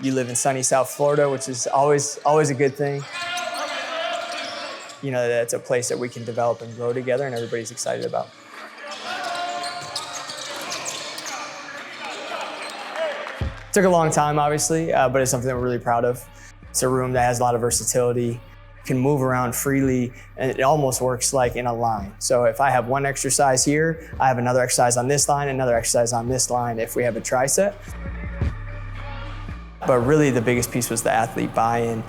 You live in sunny South Florida, which is always a good thing. You know, that's a place that we can develop and grow together and everybody's excited about. Took a long time, obviously, but it's something that we're really proud of. It's a room that has a lot of versatility, can move around freely, and it almost works like in a line. So if I have one exercise here, I have another exercise on this line, another exercise on this line if we have a tri-set. But really the biggest piece was the athlete buy-in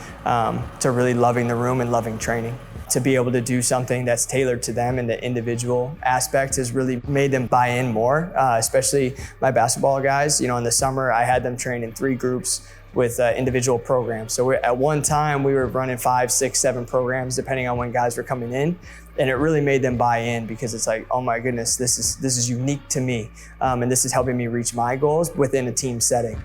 to really loving the room and loving training. To be able to do something that's tailored to them and the individual aspect has really made them buy in more, especially my basketball guys. You know, in the summer, I had them train in 3 groups with individual programs. So at one time, we were running 5, 6, 7 programs, depending on when guys were coming in. And it really made them buy in because it's like, oh my goodness, this is unique to me. And this is helping me reach my goals within a team setting.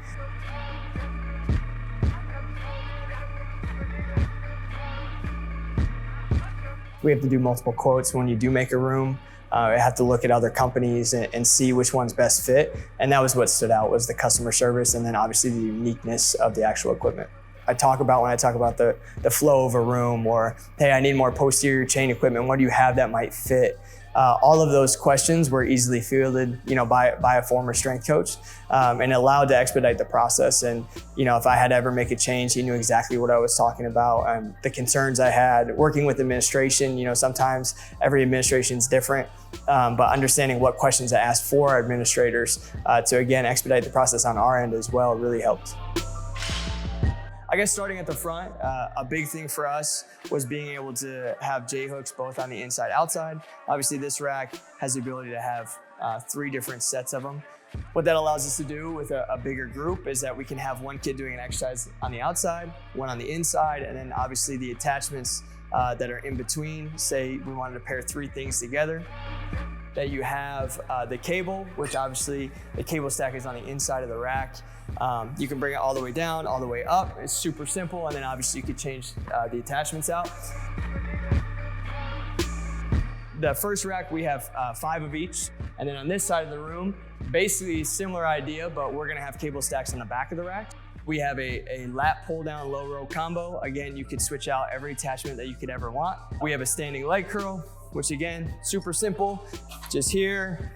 We have to do multiple quotes when you do make a room. I have to look at other companies and see which one's best fit. And that was what stood out, was the customer service and then obviously the uniqueness of the actual equipment. When I talk about the flow of a room, or, hey, I need more posterior chain equipment, what do you have that might fit? All of those questions were easily fielded, you know, by a former strength coach, and allowed to expedite the process. And, you know, if I had to ever make a change, he knew exactly what I was talking about. The concerns I had working with administration, you know, sometimes every administration is different, but understanding what questions I asked for our administrators to, again, expedite the process on our end as well really helped. I guess starting at the front, a big thing for us was being able to have J-hooks both on the inside, outside. Obviously this rack has the ability to have 3 different sets of them. What that allows us to do with a bigger group is that we can have one kid doing an exercise on the outside, one on the inside, and then obviously the attachments that are in between. Say we wanted to pair 3 things together. That you have the cable, which obviously the cable stack is on the inside of the rack. You can bring it all the way down, all the way up. It's super simple, and then obviously you could change the attachments out. The first rack, we have 5 of each, and then on this side of the room, basically similar idea, but we're gonna have cable stacks on the back of the rack. We have a lat pull down low row combo. Again, you could switch out every attachment that you could ever want. We have a standing leg curl, which again, super simple, just here,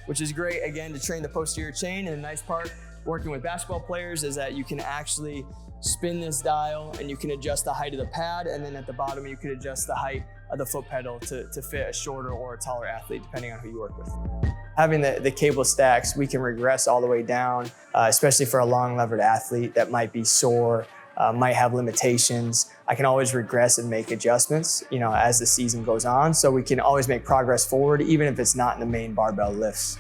which is great, again, to train the posterior chain. And the nice part working with basketball players is that you can actually spin this dial and you can adjust the height of the pad, and then at the bottom, you could adjust the height of the foot pedal to fit a shorter or a taller athlete, depending on who you work with. Having the cable stacks, we can regress all the way down, especially for a long levered athlete that might be sore, might have limitations. I can always regress and make adjustments, you know, as the season goes on. So we can always make progress forward, even if it's not in the main barbell lifts.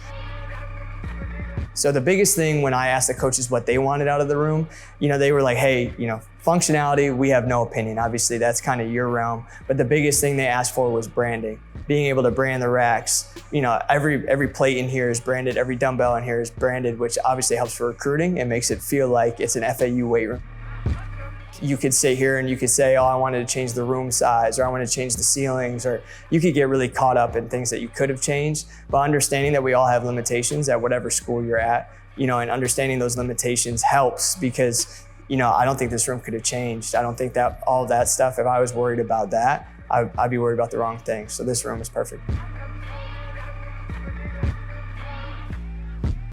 So the biggest thing when I asked the coaches what they wanted out of the room, you know, they were like, hey, you know, functionality, we have no opinion. Obviously that's kind of your realm. But the biggest thing they asked for was branding. Being able to brand the racks. You know, every plate in here is branded, every dumbbell in here is branded, which obviously helps for recruiting and makes it feel like it's an FAU weight room. You could sit here and you could say, oh, I wanted to change the room size, or I want to change the ceilings, or you could get really caught up in things that you could have changed. But understanding that we all have limitations at whatever school you're at, you know, and understanding those limitations helps, because, you know, I don't think this room could have changed. I don't think that all that stuff, if I was worried about that, I'd be worried about the wrong thing. So this room is perfect.